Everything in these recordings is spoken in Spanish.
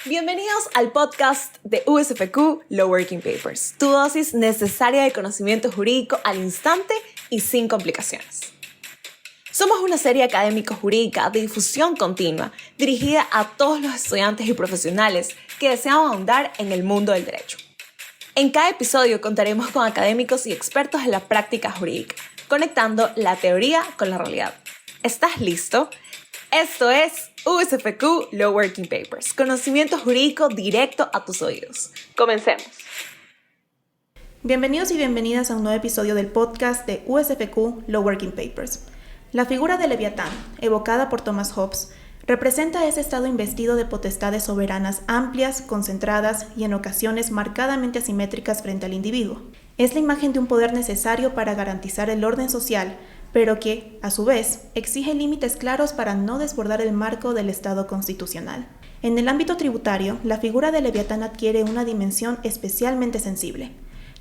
Bienvenidos al podcast de USFQ Law Working Papers, tu dosis necesaria de conocimiento jurídico al instante y sin complicaciones. Somos una serie académico-jurídica de difusión continua dirigida a todos los estudiantes y profesionales que desean ahondar en el mundo del derecho. En cada episodio contaremos con académicos y expertos en la práctica jurídica, conectando la teoría con la realidad. ¿Estás listo? Esto es USFQ Law Working Papers, conocimiento jurídico directo a tus oídos. Comencemos. Bienvenidos y bienvenidas a un nuevo episodio del podcast de USFQ Law Working Papers. La figura de Leviatán, evocada por Thomas Hobbes, representa ese estado investido de potestades soberanas amplias, concentradas y en ocasiones marcadamente asimétricas frente al individuo. Es la imagen de un poder necesario para garantizar el orden social, pero que, a su vez, exige límites claros para no desbordar el marco del Estado constitucional. En el ámbito tributario, la figura de Leviatán adquiere una dimensión especialmente sensible: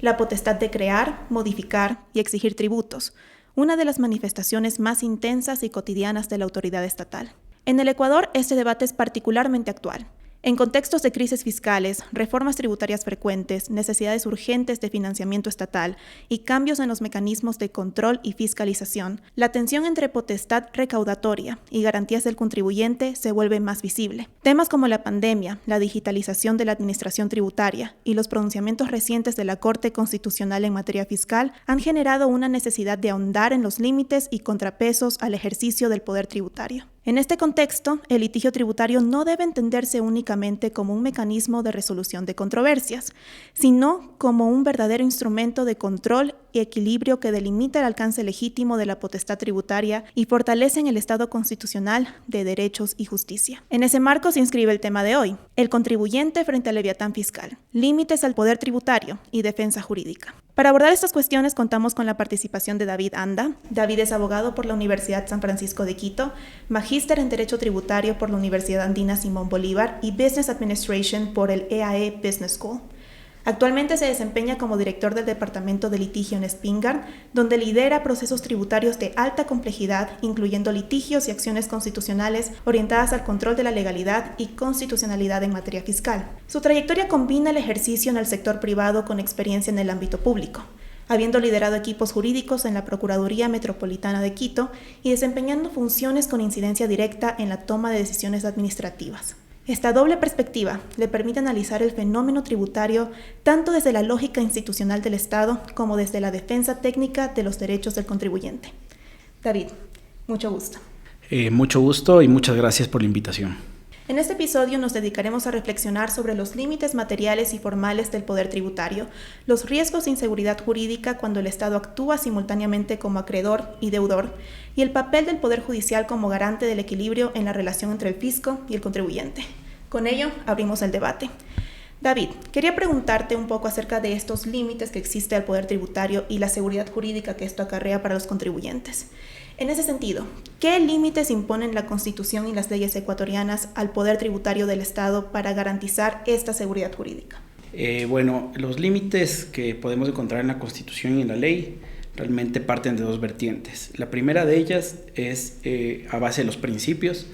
la potestad de crear, modificar y exigir tributos, una de las manifestaciones más intensas y cotidianas de la autoridad estatal. En el Ecuador, este debate es particularmente actual. En contextos de crisis fiscales, reformas tributarias frecuentes, necesidades urgentes de financiamiento estatal y cambios en los mecanismos de control y fiscalización, la tensión entre potestad recaudatoria y garantías del contribuyente se vuelve más visible. Temas como la pandemia, la digitalización de la administración tributaria y los pronunciamientos recientes de la Corte Constitucional en materia fiscal han generado una necesidad de ahondar en los límites y contrapesos al ejercicio del poder tributario. En este contexto, el litigio tributario no debe entenderse únicamente como un mecanismo de resolución de controversias, sino como un verdadero instrumento de control y equilibrio que delimita el alcance legítimo de la potestad tributaria y fortalece en el Estado constitucional de derechos y justicia. En ese marco se inscribe el tema de hoy: el contribuyente frente al Leviatán fiscal, límites al poder tributario y defensa jurídica. Para abordar estas cuestiones contamos con la participación de David Anda. David es abogado por la Universidad San Francisco de Quito, magíster en Derecho Tributario por la Universidad Andina Simón Bolívar y Business Administration por el EAE Business School. Actualmente se desempeña como director del Departamento de Litigio en Spingarn, donde lidera procesos tributarios de alta complejidad, incluyendo litigios y acciones constitucionales orientadas al control de la legalidad y constitucionalidad en materia fiscal. Su trayectoria combina el ejercicio en el sector privado con experiencia en el ámbito público, habiendo liderado equipos jurídicos en la Procuraduría Metropolitana de Quito y desempeñando funciones con incidencia directa en la toma de decisiones administrativas. Esta doble perspectiva le permite analizar el fenómeno tributario tanto desde la lógica institucional del Estado como desde la defensa técnica de los derechos del contribuyente. David, mucho gusto. Mucho gusto y muchas gracias por la invitación. En este episodio nos dedicaremos a reflexionar sobre los límites materiales y formales del poder tributario, los riesgos de inseguridad jurídica cuando el Estado actúa simultáneamente como acreedor y deudor, y el papel del Poder Judicial como garante del equilibrio en la relación entre el fisco y el contribuyente. Con ello, abrimos el debate. David, quería preguntarte un poco acerca de estos límites que existe al poder tributario y la seguridad jurídica que esto acarrea para los contribuyentes. En ese sentido, ¿qué límites imponen la Constitución y las leyes ecuatorianas al poder tributario del Estado para garantizar esta seguridad jurídica? Los límites que podemos encontrar en la Constitución y en la ley realmente parten de dos vertientes. La primera de ellas es a base de los principios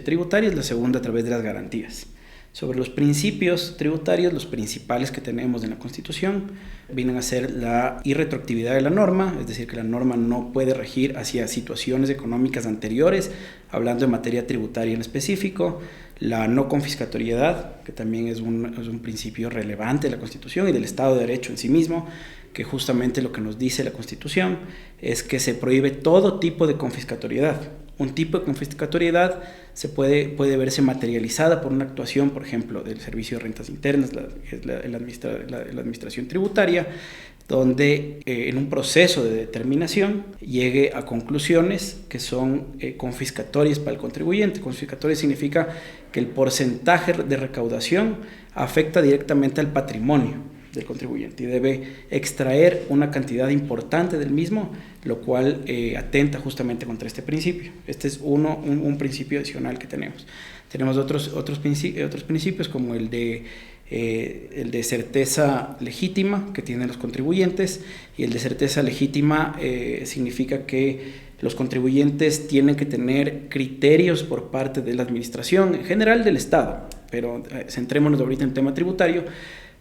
tributarios, la segunda a través de las garantías. Sobre los principios tributarios, los principales que tenemos en la Constitución vienen a ser la irretroactividad de la norma, es decir, que la norma no puede regir hacia situaciones económicas anteriores, hablando de materia tributaria en específico, la no confiscatoriedad, que también es un principio relevante de la Constitución y del Estado de Derecho en sí mismo, que justamente lo que nos dice la Constitución es que se prohíbe todo tipo de confiscatoriedad. Un tipo de confiscatoriedad se puede verse materializada por una actuación, por ejemplo, del Servicio de Rentas Internas, la administración tributaria, donde en un proceso de determinación llegue a conclusiones que son confiscatorias para el contribuyente. Confiscatoria significa que el porcentaje de recaudación afecta directamente al patrimonio del contribuyente y debe extraer una cantidad importante del mismo, lo cual atenta justamente contra este principio. Este es un principio adicional que tenemos. Tenemos otros principios como el de certeza legítima que tienen los contribuyentes, y el de certeza legítima significa que los contribuyentes tienen que tener criterios por parte de la administración en general del Estado, pero centrémonos ahorita en el tema tributario.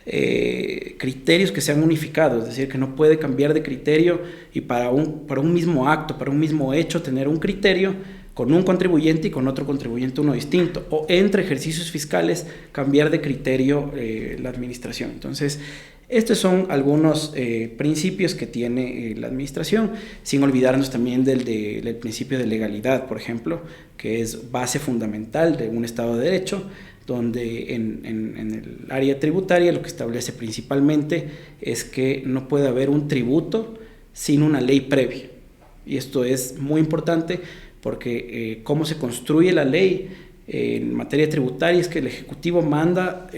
Criterios que sean unificados, es decir, que no puede cambiar de criterio y para un mismo acto, para un mismo hecho, tener un criterio con un contribuyente y con otro contribuyente uno distinto, o entre ejercicios fiscales cambiar de criterio la administración. Entonces, estos son algunos principios que tiene la administración, sin olvidarnos también del principio de legalidad, por ejemplo, que es base fundamental de un Estado de Derecho, donde en el área tributaria lo que establece principalmente es que no puede haber un tributo sin una ley previa. Y esto es muy importante porque cómo se construye la ley en materia tributaria es que el Ejecutivo manda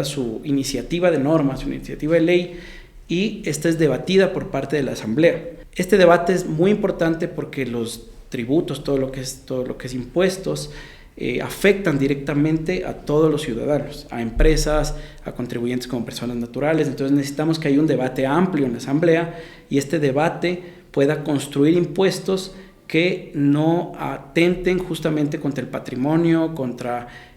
su iniciativa de norma, su iniciativa de ley, y esta es debatida por parte de la Asamblea. Este debate es muy importante porque los tributos, todo lo que es impuestos, afectan directamente a todos los ciudadanos, a empresas, a contribuyentes como personas naturales. Entonces necesitamos que haya un debate amplio en la Asamblea y este debate pueda construir impuestos que no atenten justamente contra el patrimonio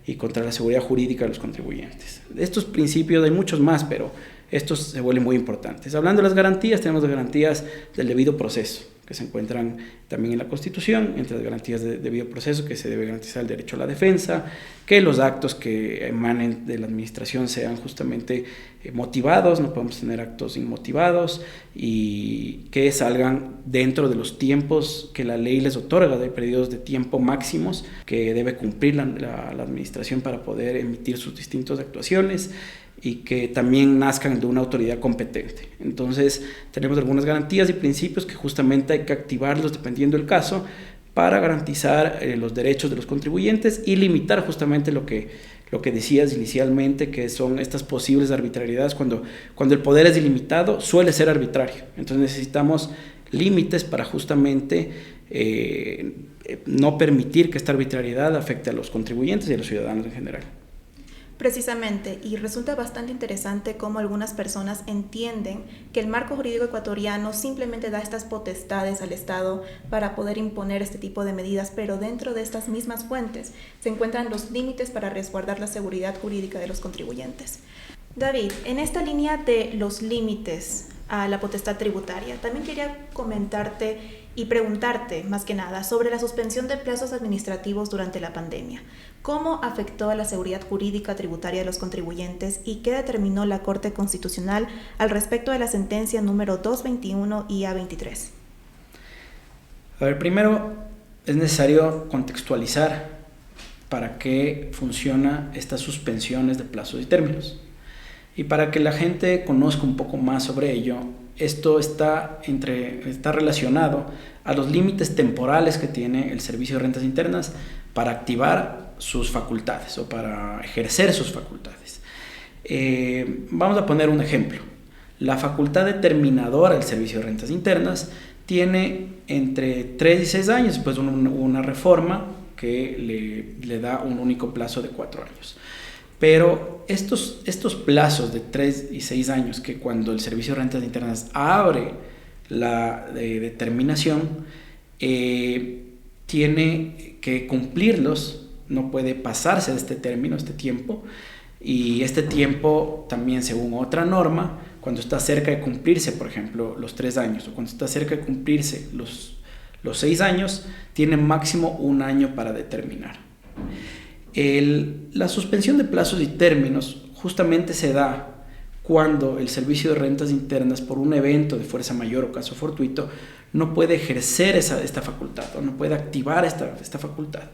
y contra la seguridad jurídica de los contribuyentes. Estos principios, hay muchos más, pero estos se vuelven muy importantes. Hablando de las garantías, tenemos las garantías del debido proceso, que se encuentran también en la Constitución, entre las garantías de debido proceso, que se debe garantizar el derecho a la defensa, que los actos que emanen de la administración sean justamente motivados, no podemos tener actos inmotivados, y que salgan dentro de los tiempos que la ley les otorga, de periodos de tiempo máximos que debe cumplir la administración para poder emitir sus distintas actuaciones, y que también nazcan de una autoridad competente. Entonces tenemos algunas garantías y principios que justamente hay que activarlos dependiendo del caso para garantizar los derechos de los contribuyentes y limitar justamente lo que decías inicialmente, que son estas posibles arbitrariedades. Cuando el poder es ilimitado suele ser arbitrario, entonces necesitamos límites para justamente no permitir que esta arbitrariedad afecte a los contribuyentes y a los ciudadanos en general. Precisamente, y resulta bastante interesante cómo algunas personas entienden que el marco jurídico ecuatoriano simplemente da estas potestades al Estado para poder imponer este tipo de medidas, pero dentro de estas mismas fuentes se encuentran los límites para resguardar la seguridad jurídica de los contribuyentes. David, en esta línea de los límites a la potestad tributaria, también quería comentarte y preguntarte, más que nada, sobre la suspensión de plazos administrativos durante la pandemia. ¿Cómo afectó a la seguridad jurídica tributaria de los contribuyentes y qué determinó la Corte Constitucional al respecto de la sentencia número 221 IA23? A ver, primero es necesario contextualizar para qué funcionan estas suspensiones de plazos y términos. Y para que la gente conozca un poco más sobre ello, esto está relacionado a los límites temporales que tiene el Servicio de Rentas Internas para activar sus facultades o para ejercer sus facultades. Vamos a poner un ejemplo. La facultad determinadora del Servicio de Rentas Internas tiene entre 3 y 6 años, después una reforma que le da un único plazo de 4 años. Pero estos plazos de 3 y 6 años, que cuando el Servicio de Rentas Internas abre la determinación, tiene que cumplirlos, no puede pasarse de este término, este tiempo, y este tiempo también, según otra norma, cuando está cerca de cumplirse, por ejemplo, los 3 años, o cuando está cerca de cumplirse los 6 años, tiene máximo 1 año para determinar. La suspensión de plazos y términos justamente se da cuando el Servicio de Rentas Internas, por un evento de fuerza mayor o caso fortuito, no puede ejercer esta facultad o no puede activar esta facultad.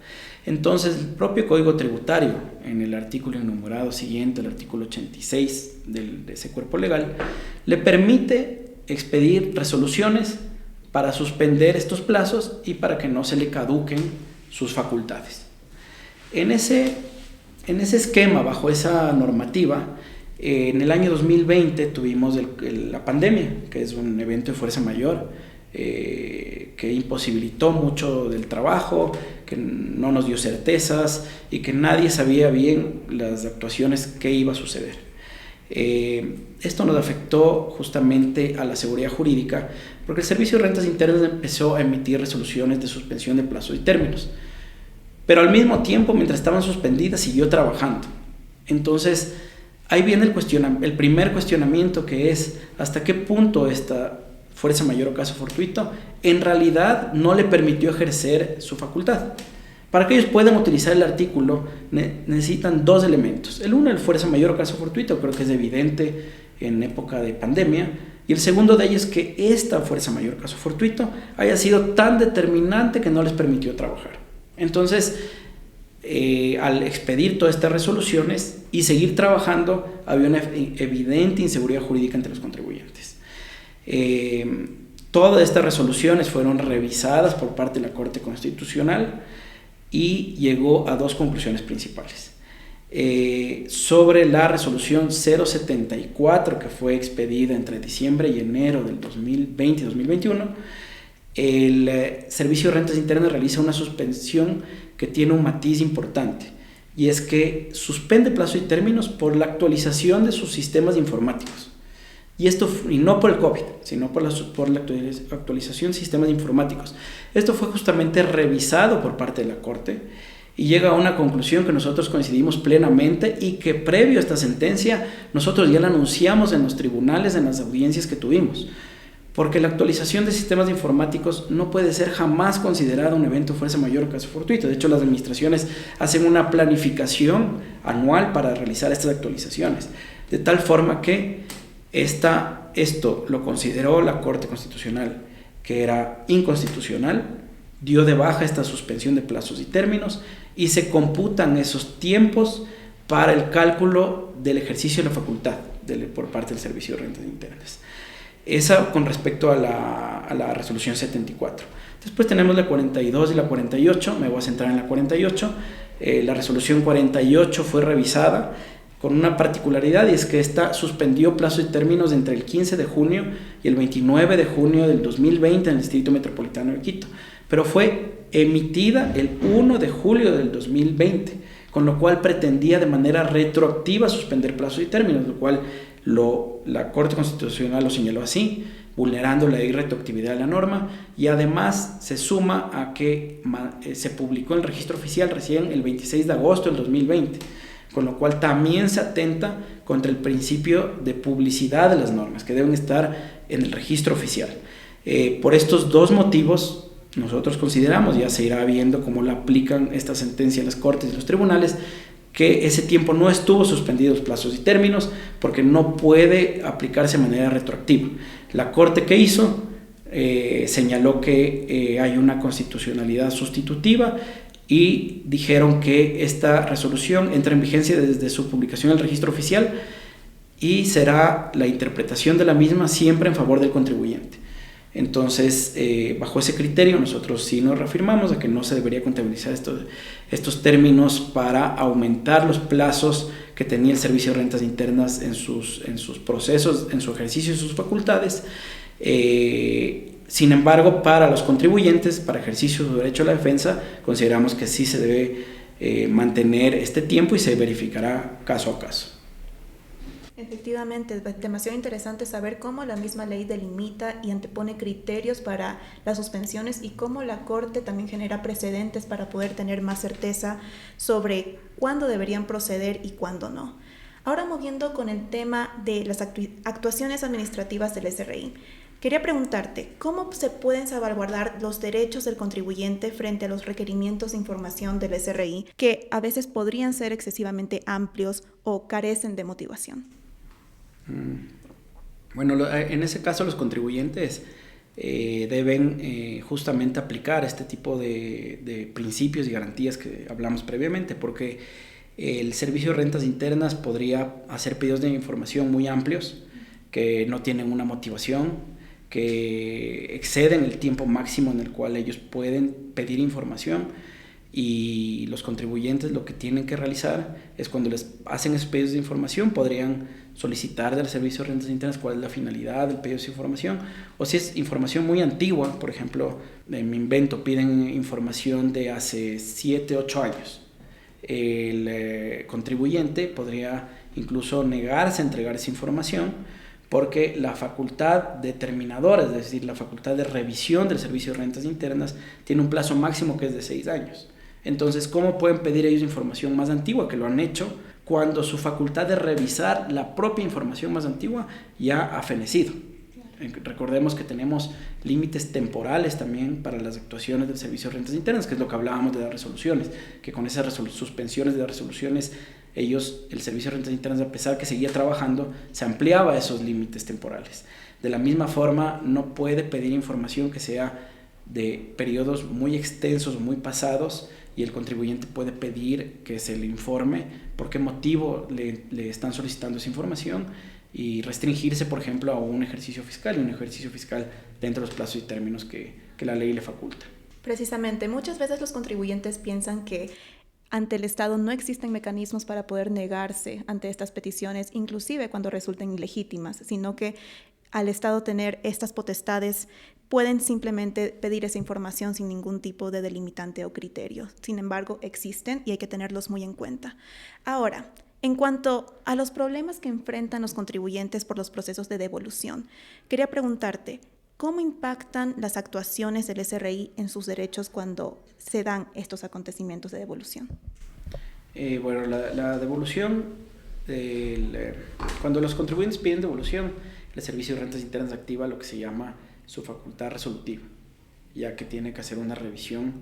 Entonces, el propio Código Tributario, en el artículo enumerado siguiente, el artículo 86 de ese cuerpo legal, le permite expedir resoluciones para suspender estos plazos y para que no se le caduquen sus facultades. En ese esquema, bajo esa normativa, en el año 2020 tuvimos la pandemia, que es un evento de fuerza mayor, que imposibilitó mucho del trabajo, que no nos dio certezas y que nadie sabía bien las actuaciones que iba a suceder. Esto nos afectó justamente a la seguridad jurídica porque el Servicio de Rentas Internas empezó a emitir resoluciones de suspensión de plazos y términos. pero al mismo tiempo, mientras estaban suspendidas, siguió trabajando. Entonces, ahí viene el primer cuestionamiento, que es hasta qué punto esta fuerza mayor o caso fortuito en realidad no le permitió ejercer su facultad. Para que ellos puedan utilizar el artículo necesitan dos elementos. El uno, el fuerza mayor o caso fortuito, creo que es evidente en época de pandemia. Y el segundo de ellos es que esta fuerza mayor o caso fortuito haya sido tan determinante que no les permitió trabajar. Entonces, al expedir todas estas resoluciones y seguir trabajando, había una evidente inseguridad jurídica entre los contribuyentes. Todas estas resoluciones fueron revisadas por parte de la Corte Constitucional y llegó a dos conclusiones principales. Sobre la resolución 074, que fue expedida entre diciembre y enero del 2020 y 2021, el Servicio de Rentas Internas realiza una suspensión que tiene un matiz importante, y es que suspende plazos y términos por la actualización de sus sistemas informáticos. Y no por el COVID, sino por la actualización de sistemas informáticos. Esto fue justamente revisado por parte de la Corte y llega a una conclusión que nosotros coincidimos plenamente, y que previo a esta sentencia nosotros ya la anunciamos en los tribunales, en las audiencias que tuvimos. Porque la actualización de sistemas informáticos no puede ser jamás considerada un evento fuerza mayor o caso fortuito. De hecho, las administraciones hacen una planificación anual para realizar estas actualizaciones. De tal forma que esto lo consideró la Corte Constitucional, que era inconstitucional, dio de baja esta suspensión de plazos y términos, y se computan esos tiempos para el cálculo del ejercicio de la facultad por parte del Servicio de Rentas Internas. Esa con respecto a la resolución 74. Después tenemos la 42 y la 48. Me voy a centrar en la 48. La resolución 48 fue revisada con una particularidad, y es que esta suspendió plazos y términos entre el 15 de junio y el 29 de junio del 2020 en el Distrito Metropolitano de Quito, pero fue emitida el 1 de julio del 2020, con lo cual pretendía de manera retroactiva suspender plazos y términos, lo cual la Corte Constitucional lo señaló así, vulnerando la irretroactividad de la norma, y además se suma a que se publicó en el registro oficial recién el 26 de agosto del 2020, con lo cual también se atenta contra el principio de publicidad de las normas, que deben estar en el registro oficial. Por estos dos motivos, nosotros consideramos, ya se irá viendo cómo la aplican esta sentencia en las cortes y los tribunales, que ese tiempo no estuvo suspendido los plazos y términos, porque no puede aplicarse de manera retroactiva. La Corte, que hizo, señaló que hay una constitucionalidad sustitutiva, y dijeron que esta resolución entra en vigencia desde su publicación en el registro oficial, y será la interpretación de la misma siempre en favor del contribuyente. Entonces, bajo ese criterio, nosotros sí nos reafirmamos de que no se debería contabilizar estos términos para aumentar los plazos que tenía el Servicio de Rentas Internas en sus procesos, en su ejercicio y sus facultades. Sin embargo, para los contribuyentes, para ejercicio de su derecho a la defensa, consideramos que sí se debe mantener este tiempo, y se verificará caso a caso. Efectivamente, es demasiado interesante saber cómo la misma ley delimita y antepone criterios para las suspensiones, y cómo la Corte también genera precedentes para poder tener más certeza sobre cuándo deberían proceder y cuándo no. Ahora, moviendo con el tema de las actuaciones administrativas del SRI, quería preguntarte, ¿cómo se pueden salvaguardar los derechos del contribuyente frente a los requerimientos de información del SRI, que a veces podrían ser excesivamente amplios o carecen de motivación? Bueno, en ese caso los contribuyentes deben justamente aplicar este tipo de principios y garantías que hablamos previamente, porque el Servicio de Rentas Internas podría hacer pedidos de información muy amplios que no tienen una motivación, que exceden el tiempo máximo en el cual ellos pueden pedir información, y los contribuyentes lo que tienen que realizar es, cuando les hacen esos pedidos de información, podrían solicitar del Servicio de Rentas Internas cuál es la finalidad del pedido de información, o si es información muy antigua, por ejemplo, me invento, piden información de hace 7, 8 años. El contribuyente podría incluso negarse a entregar esa información, porque la facultad determinadora, es decir, la facultad de revisión del Servicio de Rentas Internas, tiene un plazo máximo que es de 6 años. Entonces, ¿cómo pueden pedir ellos información más antigua? Que lo han hecho cuando su facultad de revisar la propia información más antigua ya ha fenecido. Recordemos que tenemos límites temporales también para las actuaciones del Servicio de Rentas Internas, que es lo que hablábamos de las resoluciones, que con esas suspensiones de las resoluciones, el Servicio de Rentas Internas, a pesar que seguía trabajando, se ampliaba esos límites temporales. De la misma forma, no puede pedir información que sea de periodos muy extensos o muy pasados, y el contribuyente puede pedir que se le informe por qué motivo le están solicitando esa información y restringirse, por ejemplo, a un ejercicio fiscal dentro de los plazos y términos que la ley le faculta. Precisamente, muchas veces los contribuyentes piensan que ante el Estado no existen mecanismos para poder negarse ante estas peticiones, inclusive cuando resulten ilegítimas, sino que al Estado tener estas potestades pueden simplemente pedir esa información sin ningún tipo de delimitante o criterio. Sin embargo, existen y hay que tenerlos muy en cuenta. Ahora, en cuanto a los problemas que enfrentan los contribuyentes por los procesos de devolución, quería preguntarte, ¿cómo impactan las actuaciones del SRI en sus derechos cuando se dan estos acontecimientos de devolución? Bueno, la devolución, cuando los contribuyentes piden devolución, el Servicio de Rentas Internas activa lo que se llama su facultad resolutiva, ya que tiene que hacer una revisión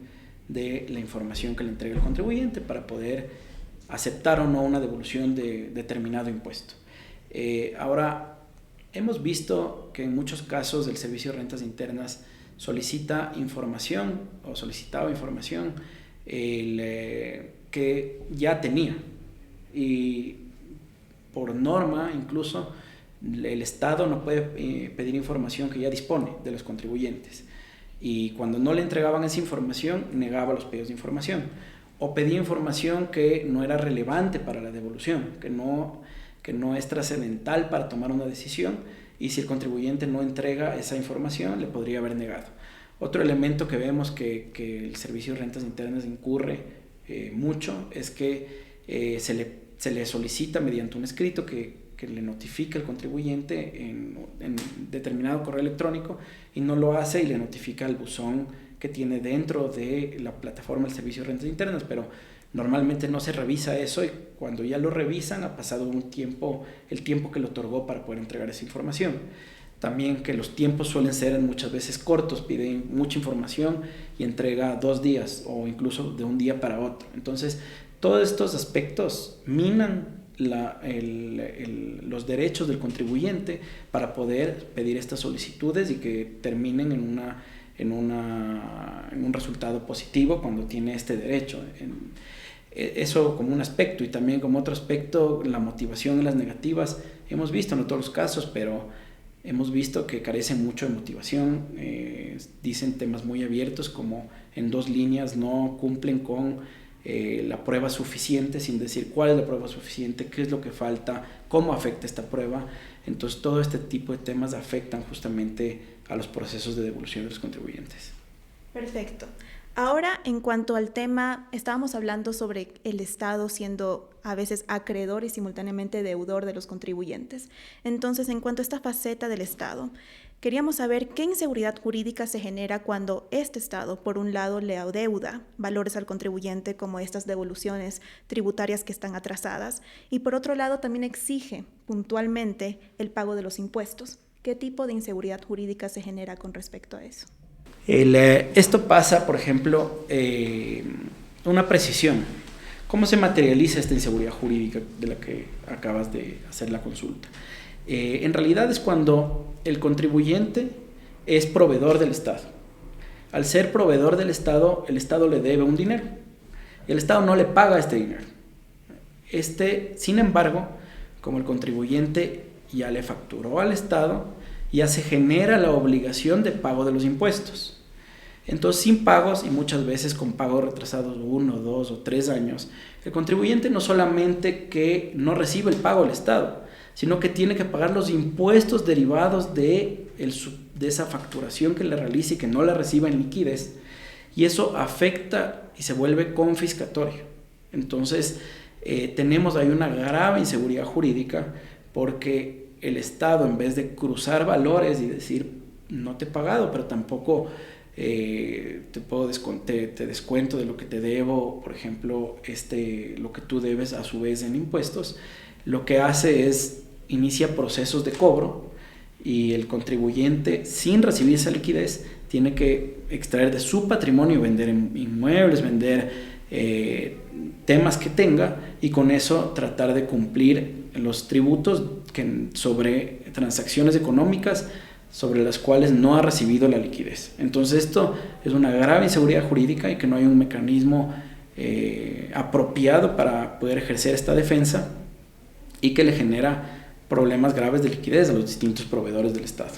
de la información que le entrega el contribuyente para poder aceptar o no una devolución de determinado impuesto. Ahora, hemos visto que en muchos casos el Servicio de Rentas Internas solicitaba información que ya tenía, y por norma incluso el Estado no puede pedir información que ya dispone de los contribuyentes, y cuando no le entregaban esa información negaba los pedidos de información o pedía información que no era relevante para la devolución, que no es trascendental para tomar una decisión, y si el contribuyente no entrega esa información le podría haber negado. Otro elemento que vemos que el Servicio de Rentas Internas incurre mucho es que se le solicita mediante un escrito que le notifique al contribuyente en determinado correo electrónico, y no lo hace y le notifica al buzón que tiene dentro de la plataforma del Servicio de Rentas Internas, pero normalmente no se revisa eso, y cuando ya lo revisan ha pasado el tiempo que le otorgó para poder entregar esa información. También que los tiempos suelen ser muchas veces cortos, piden mucha información y entrega 2 días o incluso de un día para otro. Entonces, todos estos aspectos minan los derechos del contribuyente para poder pedir estas solicitudes y que terminen en un resultado positivo cuando tiene este derecho. Eso como un aspecto, y también como otro aspecto, la motivación y las negativas. Hemos visto, no todos los casos, pero hemos visto que carecen mucho de motivación. Dicen temas muy abiertos como en 2 líneas, no cumplen con la prueba suficiente, sin decir cuál es la prueba suficiente, qué es lo que falta, cómo afecta esta prueba. Entonces todo este tipo de temas afectan justamente a los procesos de devolución de los contribuyentes. Perfecto. Ahora, en cuanto al tema, estábamos hablando sobre el Estado siendo a veces acreedor y simultáneamente deudor de los contribuyentes. Entonces, en cuanto a esta faceta del Estado, queríamos saber qué inseguridad jurídica se genera cuando este Estado, por un lado, le adeuda valores al contribuyente como estas devoluciones tributarias que están atrasadas, y por otro lado también exige puntualmente el pago de los impuestos. ¿Qué tipo de inseguridad jurídica se genera con respecto a eso? Esto pasa, por ejemplo, una precisión. ¿Cómo se materializa esta inseguridad jurídica de la que acabas de hacer la consulta? En realidad es cuando el contribuyente es proveedor del Estado. Al ser proveedor del Estado, el Estado le debe un dinero y el Estado no le paga este dinero. Sin embargo, como el contribuyente ya le facturó al Estado, ya se genera la obligación de pago de los impuestos. Entonces, sin pagos, y muchas veces con pagos retrasados 1, 2 o 3 años, el contribuyente no solamente que no recibe el pago del Estado, sino que tiene que pagar los impuestos derivados de esa facturación que le realiza y que no la reciba en liquidez, y eso afecta y se vuelve confiscatorio. Entonces, tenemos ahí una grave inseguridad jurídica, porque el Estado, en vez de cruzar valores y decir no te he pagado, pero tampoco te descuento de lo que te debo, por ejemplo, lo que tú debes a su vez en impuestos, lo que hace es inicia procesos de cobro y el contribuyente, sin recibir esa liquidez, tiene que extraer de su patrimonio, vender inmuebles, vender temas que tenga, y con eso tratar de cumplir los tributos sobre transacciones económicas sobre las cuales no ha recibido la liquidez. Entonces esto es una grave inseguridad jurídica y que no hay un mecanismo apropiado para poder ejercer esta defensa, y que le genera problemas graves de liquidez a los distintos proveedores del Estado.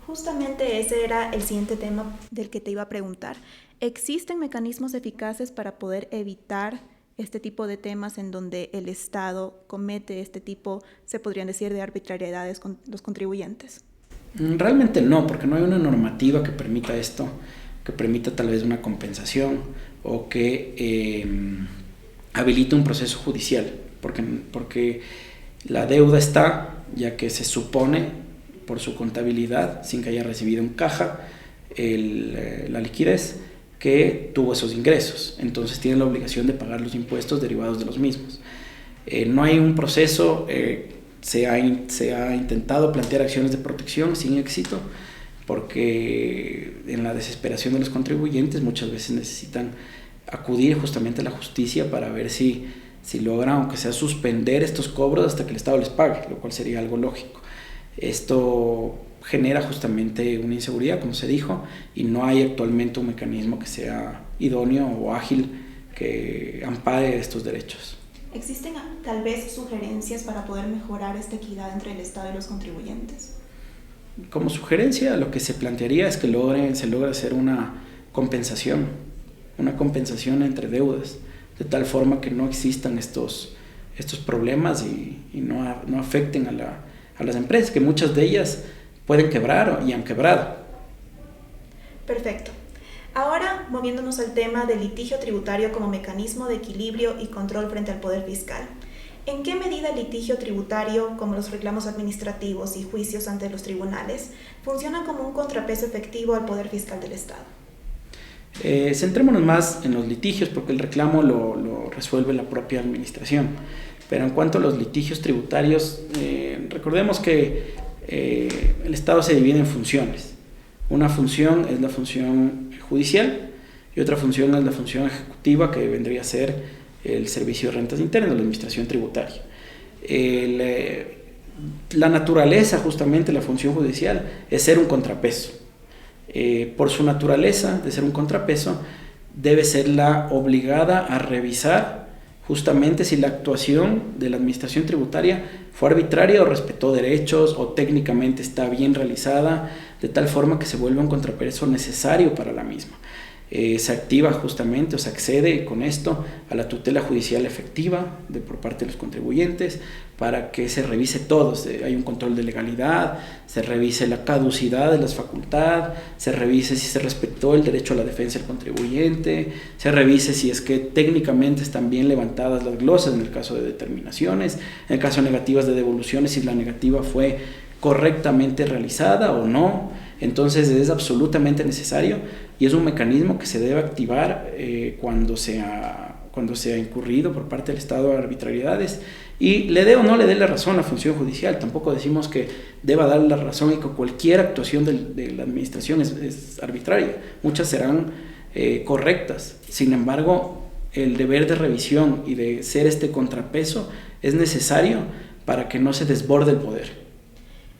Justamente ese era el siguiente tema del que te iba a preguntar. ¿Existen mecanismos eficaces para poder evitar este tipo de temas en donde el Estado comete este tipo, se podrían decir, de arbitrariedades con los contribuyentes? Realmente no, porque no hay una normativa que permita esto, que permita tal vez una compensación o que habilite un proceso judicial, porque la deuda está, ya que se supone por su contabilidad, sin que haya recibido en caja la liquidez, que tuvo esos ingresos. Entonces tiene la obligación de pagar los impuestos derivados de los mismos. No hay un proceso, se ha intentado plantear acciones de protección sin éxito, porque en la desesperación de los contribuyentes muchas veces necesitan acudir justamente a la justicia para ver si logran, aunque sea, suspender estos cobros hasta que el Estado les pague, lo cual sería algo lógico. Esto genera justamente una inseguridad, como se dijo, y no hay actualmente un mecanismo que sea idóneo o ágil que ampare estos derechos. ¿Existen tal vez sugerencias para poder mejorar esta equidad entre el Estado y los contribuyentes? Como sugerencia, lo que se plantearía es que se logre hacer una compensación entre deudas, de tal forma que no existan estos problemas y no afecten a las empresas, que muchas de ellas pueden quebrar y han quebrado. Perfecto. Ahora, moviéndonos al tema del litigio tributario como mecanismo de equilibrio y control frente al Poder Fiscal. ¿En qué medida el litigio tributario, como los reclamos administrativos y juicios ante los tribunales, funciona como un contrapeso efectivo al Poder Fiscal del Estado? Centrémonos más en los litigios, porque el reclamo lo resuelve la propia administración. Pero en cuanto a los litigios tributarios, recordemos que el Estado se divide en funciones. Una función es la función judicial y otra función es la función ejecutiva, que vendría a ser el Servicio de Rentas Internas, la administración tributaria. La naturaleza justamente de la función judicial es ser un contrapeso. Por su naturaleza de ser un contrapeso, debe ser la obligada a revisar justamente si la actuación de la administración tributaria fue arbitraria o respetó derechos o técnicamente está bien realizada, de tal forma que se vuelva un contrapeso necesario para la misma. Se activa justamente o se accede con esto a la tutela judicial efectiva por parte de los contribuyentes, para que se revise todo, hay un control de legalidad, se revise la caducidad de las facultades, se revise si se respetó el derecho a la defensa del contribuyente, se revise si es que técnicamente están bien levantadas las glosas en el caso de determinaciones, en el caso de negativas de devoluciones, si la negativa fue correctamente realizada o no. Entonces es absolutamente necesario y es un mecanismo que se debe activar cuando se ha incurrido por parte del Estado a arbitrariedades, y le dé o no le dé la razón a la función judicial. Tampoco decimos que deba dar la razón y que cualquier actuación de la administración es arbitraria. Muchas serán correctas. Sin embargo, el deber de revisión y de ser este contrapeso es necesario para que no se desborde el poder.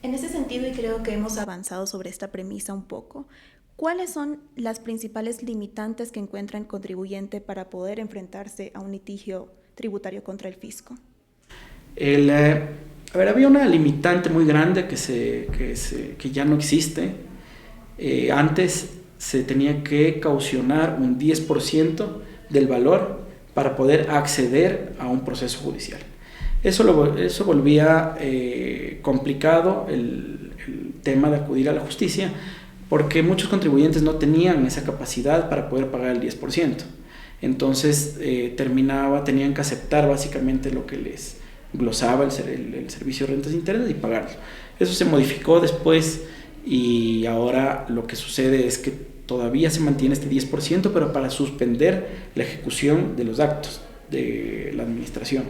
En ese sentido, y creo que hemos avanzado sobre esta premisa un poco, ¿cuáles son las principales limitantes que encuentra el contribuyente para poder enfrentarse a un litigio tributario contra el fisco? Había una limitante muy grande que ya no existe. Antes se tenía que caucionar un 10% del valor para poder acceder a un proceso judicial. Eso volvía complicado el tema de acudir a la justicia, porque muchos contribuyentes no tenían esa capacidad para poder pagar el 10%. Entonces tenían que aceptar básicamente lo que les glosaba el Servicio de Rentas Internas y pagarlo. Eso se modificó después, y ahora lo que sucede es que todavía se mantiene este 10%, pero para suspender la ejecución de los actos de la administración.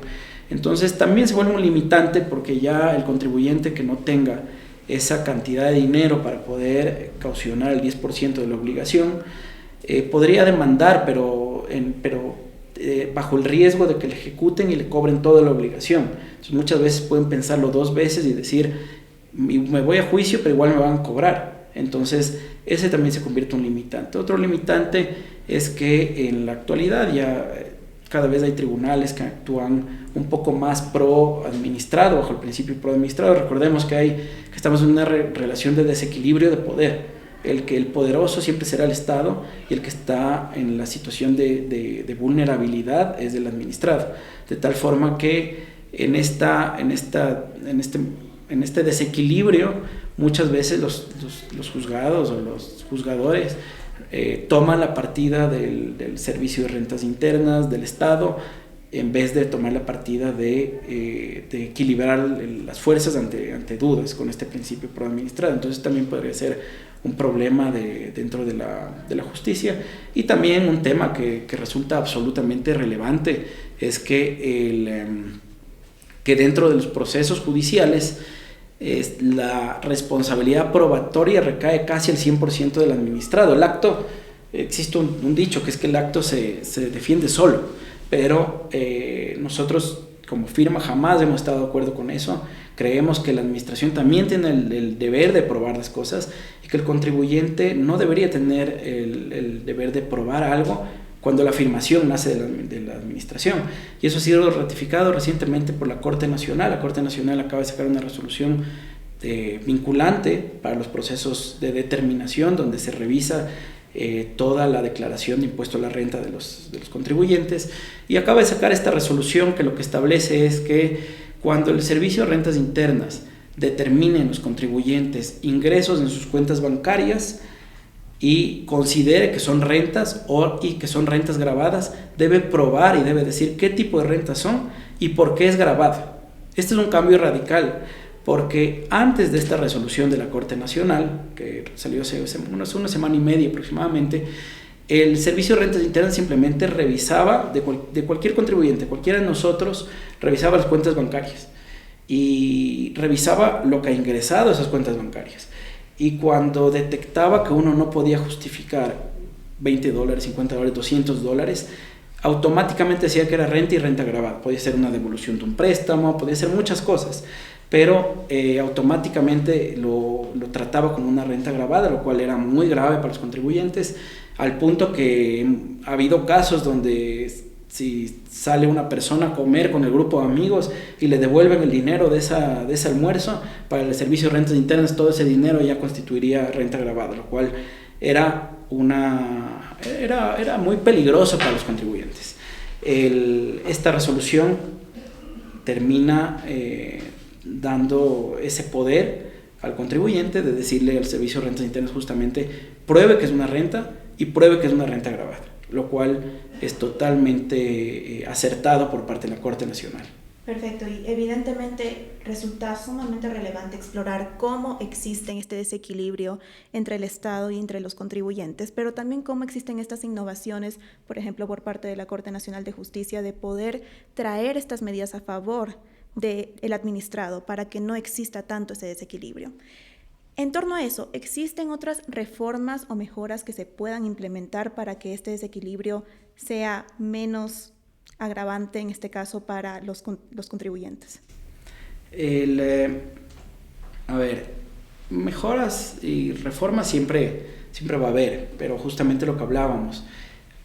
Entonces también se vuelve un limitante porque ya el contribuyente que no tenga esa cantidad de dinero para poder caucionar el 10% de la obligación, podría demandar, pero bajo el riesgo de que le ejecuten y le cobren toda la obligación. Entonces muchas veces pueden pensarlo 2 veces y decir, me voy a juicio, pero igual me van a cobrar. Entonces ese también se convierte en un limitante. Otro limitante es que en la actualidad ya cada vez hay tribunales que actúan un poco más pro administrado, bajo el principio pro administrado. Recordemos que estamos en una relación de desequilibrio de poder. El poderoso siempre será el Estado y el que está en la situación de vulnerabilidad es el administrado. De tal forma que en este desequilibrio muchas veces los juzgados o los juzgadores toman la partida del Servicio de Rentas Internas del Estado en vez de tomar la partida de equilibrar las fuerzas ante dudas con este principio pro administrado. Entonces también podría ser un problema dentro de la justicia. Y también un tema que resulta absolutamente relevante es que dentro de los procesos judiciales la responsabilidad probatoria recae casi al 100% del administrado. El acto, existe un dicho que es que el acto se defiende solo, pero nosotros como firma jamás hemos estado de acuerdo con eso. Creemos que la administración también tiene el deber de probar las cosas y que el contribuyente no debería tener el deber de probar algo cuando la afirmación nace de la administración. Y eso ha sido ratificado recientemente por la Corte Nacional. La Corte Nacional acaba de sacar una resolución vinculante para los procesos de determinación, donde se revisa toda la declaración de impuesto a la renta de los contribuyentes, y acaba de sacar esta resolución que lo que establece es que cuando el Servicio de Rentas Internas determine en los contribuyentes ingresos en sus cuentas bancarias y considere que son rentas y que son rentas gravadas, debe probar y debe decir qué tipo de rentas son y por qué es gravada. Este es un cambio radical, porque antes de esta resolución de la Corte Nacional, que salió hace una semana y media aproximadamente, el Servicio de Rentas Internas simplemente revisaba de cualquier contribuyente, cualquiera de nosotros, revisaba las cuentas bancarias y revisaba lo que ha ingresado a esas cuentas bancarias. Y cuando detectaba que uno no podía justificar $20, $50, $200, automáticamente decía que era renta y renta gravada. Podía ser una devolución de un préstamo, podía ser muchas cosas, pero automáticamente lo trataba como una renta gravada, lo cual era muy grave para los contribuyentes, al punto que ha habido casos donde si sale una persona a comer con el grupo de amigos y le devuelven el dinero de ese almuerzo, para el Servicio de Rentas Internas todo ese dinero ya constituiría renta gravada, lo cual era muy peligroso para los contribuyentes. Esta resolución termina dando ese poder al contribuyente de decirle al Servicio de Rentas Internas justamente pruebe que es una renta y pruebe que es una renta gravada, lo cual es totalmente acertado por parte de la Corte Nacional. Perfecto, y evidentemente resulta sumamente relevante explorar cómo existe este desequilibrio entre el Estado y entre los contribuyentes, pero también cómo existen estas innovaciones, por ejemplo, por parte de la Corte Nacional de Justicia, de poder traer estas medidas a favor del administrado para que no exista tanto ese desequilibrio. En torno a eso, ¿existen otras reformas o mejoras que se puedan implementar para que este desequilibrio sea menos agravante, en este caso, para los contribuyentes? Mejoras y reformas siempre va a haber, pero justamente lo que hablábamos,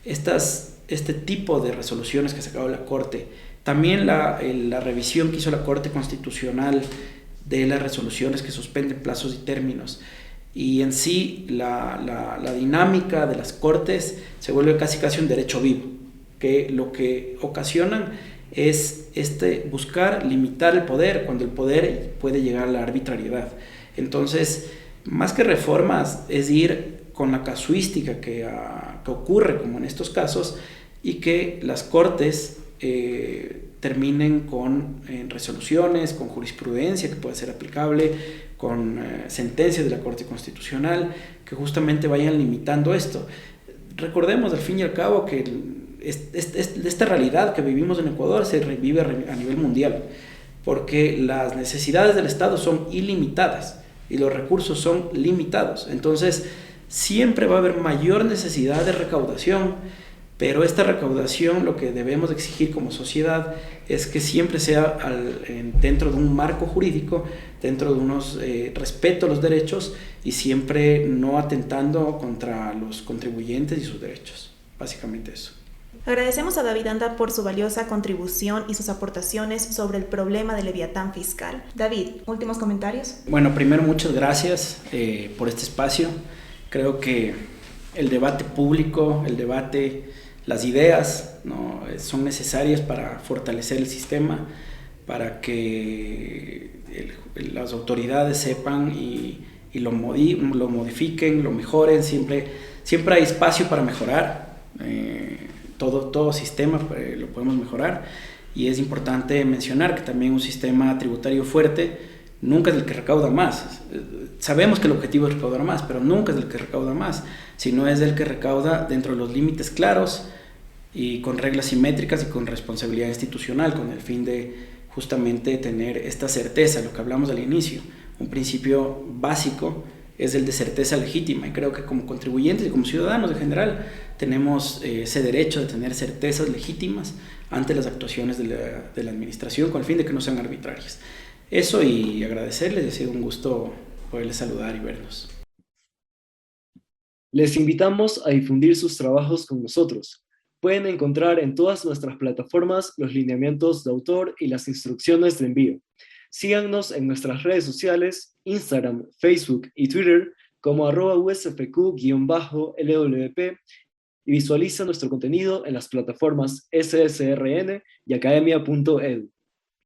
este tipo de resoluciones que ha sacado la Corte, también la revisión que hizo la Corte Constitucional de las resoluciones que suspenden plazos y términos, y en sí la dinámica de las Cortes se vuelve casi un derecho vivo, que lo que ocasionan es buscar limitar el poder cuando el poder puede llegar a la arbitrariedad. Entonces, más que reformas, es ir con la casuística que ocurre como en estos casos, y que las Cortes terminen con resoluciones, con jurisprudencia que pueda ser aplicable, sentencias de la Corte Constitucional que justamente vayan limitando esto. Recordemos al fin y al cabo que esta realidad que vivimos en Ecuador se revive a nivel mundial, porque las necesidades del Estado son ilimitadas y los recursos son limitados. Entonces, siempre va a haber mayor necesidad de recaudación, pero esta recaudación lo que debemos exigir como sociedad es que siempre sea dentro de un marco jurídico, dentro de unos respeto a los derechos y siempre no atentando contra los contribuyentes y sus derechos. Básicamente eso. Agradecemos a David Anda por su valiosa contribución y sus aportaciones sobre el problema del Leviatán fiscal. David, últimos comentarios. Bueno, primero muchas gracias por este espacio. Creo que el debate público, las ideas, ¿no?, son necesarias para fortalecer el sistema, para que las autoridades sepan y lo modifiquen, lo mejoren. Siempre hay espacio para mejorar. Todo sistema lo podemos mejorar, y es importante mencionar que también un sistema tributario fuerte nunca es el que recauda más. Sabemos que el objetivo es recaudar más, pero nunca es el que recauda más, sino es el que recauda dentro de los límites claros y con reglas simétricas y con responsabilidad institucional, con el fin de justamente tener esta certeza, lo que hablamos al inicio. Un principio básico es el de certeza legítima, y creo que como contribuyentes y como ciudadanos en general tenemos ese derecho de tener certezas legítimas ante las actuaciones de la administración, con el fin de que no sean arbitrarias. Eso, y agradecerles, ha sido un gusto poderles saludar y vernos. Les invitamos a difundir sus trabajos con nosotros. Pueden encontrar en todas nuestras plataformas los lineamientos de autor y las instrucciones de envío. Síganos en nuestras redes sociales, Instagram, Facebook y Twitter como @usfq_LWP, y visualiza nuestro contenido en las plataformas SSRN y academia.edu.